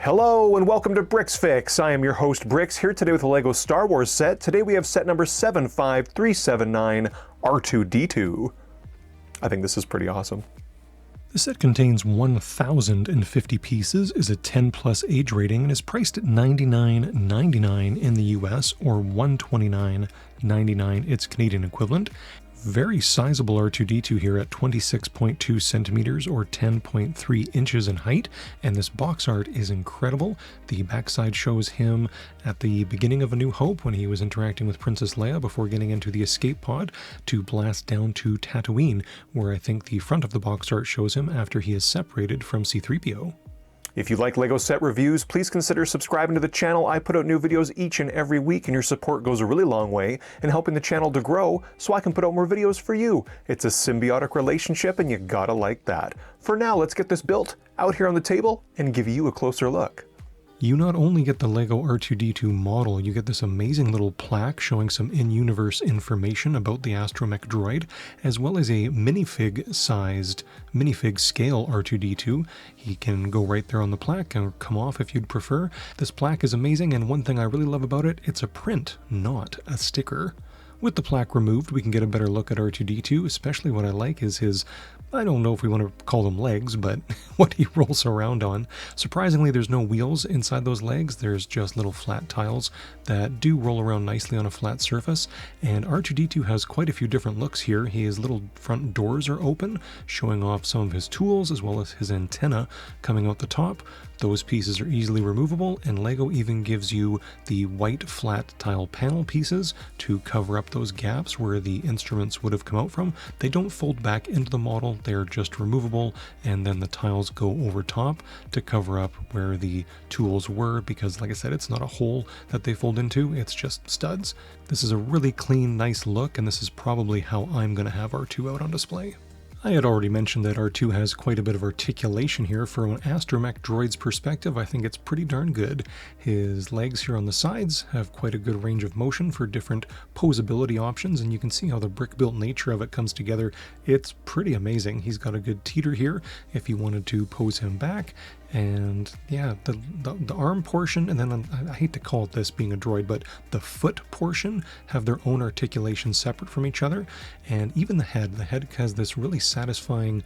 Hello and welcome to BrixFix. I am your host Brix, here today with a LEGO Star Wars set. Today we have set number 75379, R2-D2. I think this is pretty awesome. The set contains 1,050 pieces, is a 10 plus age rating, and is priced at $99.99 in the US or $129.99 its Canadian equivalent. Very sizable R2-D2 here at 26.2 centimeters or 10.3 inches in height, and this box art is incredible. The backside shows him at the beginning of A New Hope when he was interacting with Princess Leia before getting into the escape pod to blast down to Tatooine, where I think the front of the box art shows him after he is separated from C-3PO. If you like LEGO set reviews, please consider subscribing to the channel. I put out new videos each and every week, and your support goes a really long way in helping the channel to grow so I can put out more videos for you. It's a symbiotic relationship, and you gotta like that. For now, let's get this built out here on the table and give you a closer look. You not only get the LEGO R2-D2 model, you get this amazing little plaque showing some in-universe information about the astromech droid, as well as a minifig-sized, minifig-scale R2-D2. He can go right there on the plaque and come off if you'd prefer. This plaque is amazing, and one thing I really love about it, it's a print, not a sticker. With the plaque removed, we can get a better look at R2-D2, especially what I like is his, I don't know if we want to call them legs, but what he rolls around on. Surprisingly, there's no wheels inside those legs, there's just little flat tiles that do roll around nicely on a flat surface, and R2-D2 has quite a few different looks here. His little front doors are open, showing off some of his tools as well as his antenna coming out the top. Those pieces are easily removable, and LEGO even gives you the white flat tile panel pieces to cover up those gaps where the instruments would have come out from. They don't fold back into the model, they're just removable, and then the tiles go over top to cover up where the tools were, because like I said, it's not a hole that they fold into, it's just studs. This is a really clean, nice look, and this is probably how I'm going to have R2 out on display. I had already mentioned that R2 has quite a bit of articulation here. From an astromech droid's perspective, I think it's pretty darn good. His legs here on the sides have quite a good range of motion for different posability options, and you can see how the brick-built nature of it comes together. It's pretty amazing. He's got a good teeter here if you wanted to pose him back. And yeah, the arm portion, and then I hate to call it this being a droid, but the foot portion have their own articulation separate from each other. And even the head has this really satisfying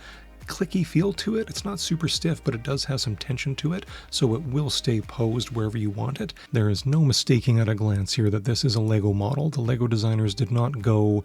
clicky feel to it. It's not super stiff, but it does have some tension to it, so it will stay posed wherever you want it. There is no mistaking at a glance here that this is a LEGO model. The LEGO designers did not go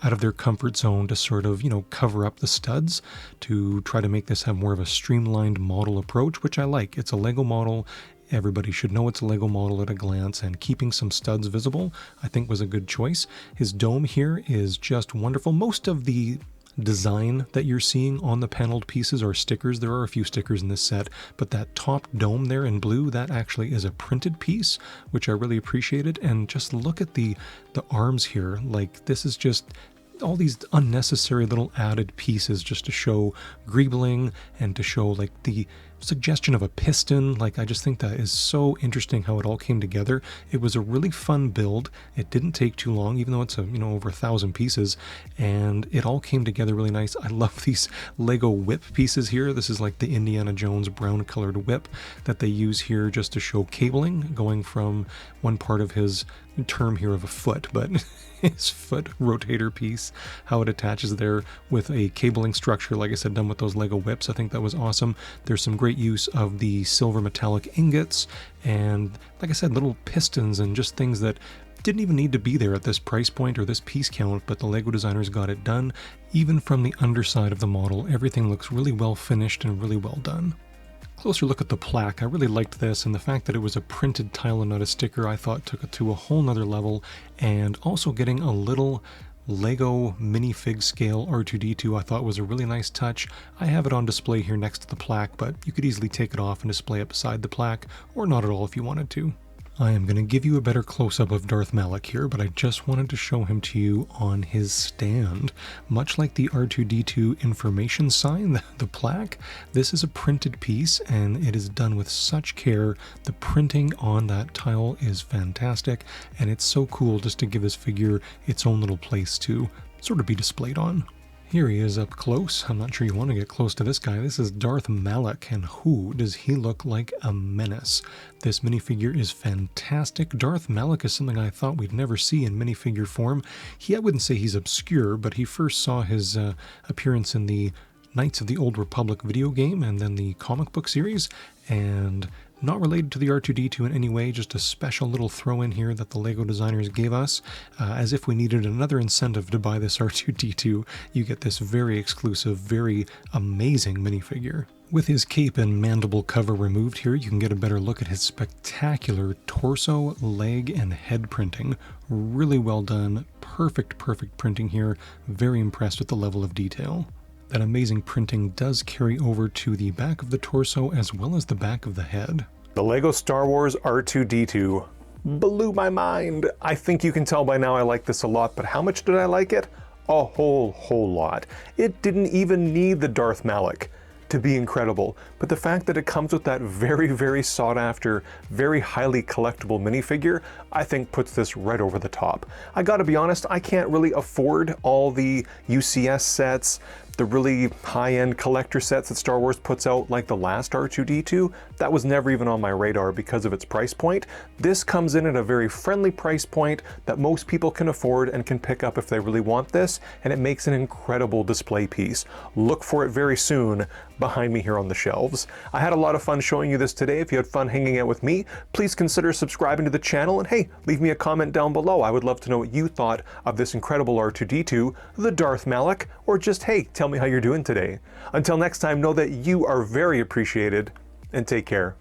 out of their comfort zone to sort of, cover up the studs to try to make this have more of a streamlined model approach, which I like. It's a LEGO model. Everybody should know it's a LEGO model at a glance, and keeping some studs visible, I think, was a good choice. His dome here is just wonderful. Most of the design that you're seeing on the paneled pieces are stickers. There are a few stickers in this set, but that top dome there in blue, that actually is a printed piece, which I really appreciated. And just look at the arms here. Like, this is just all these unnecessary little added pieces just to show greebling and to show like the suggestion of a piston. Like, I just think that is so interesting how it all came together. It was a really fun build. It didn't take too long, even though it's over 1,000 pieces, and it all came together really nice. I love these LEGO whip pieces here. This is like the Indiana Jones brown colored whip that they use here just to show cabling going from one part of his term here of a foot, but his foot rotator piece, how it attaches there with a cabling structure, like I said, done with those LEGO whips. I think that was awesome. There's some great use of the silver metallic ingots and, like I said, little pistons and just things that didn't even need to be there at this price point or this piece count, but the LEGO designers got it done. Even from the underside of the model, everything looks really well finished and really well done. Closer look at the plaque. I really liked this, and the fact that it was a printed tile and not a sticker I thought took it to a whole nother level, and also getting a little LEGO minifig scale R2-D2 I thought was a really nice touch. I have it on display here next to the plaque, but you could easily take it off and display it beside the plaque, or not at all if you wanted to. I am going to give you a better close-up of Darth Malak here, but I just wanted to show him to you on his stand. Much like the R2-D2 information sign, the plaque, this is a printed piece, and it is done with such care. The printing on that tile is fantastic, and it's so cool just to give this figure its own little place to sort of be displayed on. Here he is up close. I'm not sure you want to get close to this guy. This is Darth Malak, and who does he look like a menace? This minifigure is fantastic. Darth Malak is something I thought we'd never see in minifigure form. I wouldn't say he's obscure, but he first saw his appearance in the Knights of the Old Republic video game and then the comic book series, and not related to the R2-D2 in any way, just a special little throw in here that the LEGO designers gave us. As if we needed another incentive to buy this R2-D2, you get this very exclusive, very amazing minifigure. With his cape and mandible cover removed here, you can get a better look at his spectacular torso, leg, and head printing. Really well done, perfect printing here. Very impressed with the level of detail. That amazing printing does carry over to the back of the torso as well as the back of the head. The LEGO Star Wars R2-D2 blew my mind. I think you can tell by now I like this a lot, but how much did I like it? A whole lot. It didn't even need the Darth Malak to be incredible, but the fact that it comes with that very sought after, very highly collectible minifigure, I think puts this right over the top. I gotta be honest, I can't really afford all the UCS sets, the really high-end collector sets that Star Wars puts out, like the last R2-D2. That was never even on my radar because of its price point. This comes in at a very friendly price point that most people can afford and can pick up if they really want this, and it makes an incredible display piece. Look for it very soon behind me here on the shelves. I had a lot of fun showing you this today. If you had fun hanging out with me, please consider subscribing to the channel, and hey, leave me a comment down below. I would love to know what you thought of this incredible R2-D2, the Darth Malak, or just hey, tell me how you're doing today. Until next time, know that you are very appreciated, and take care.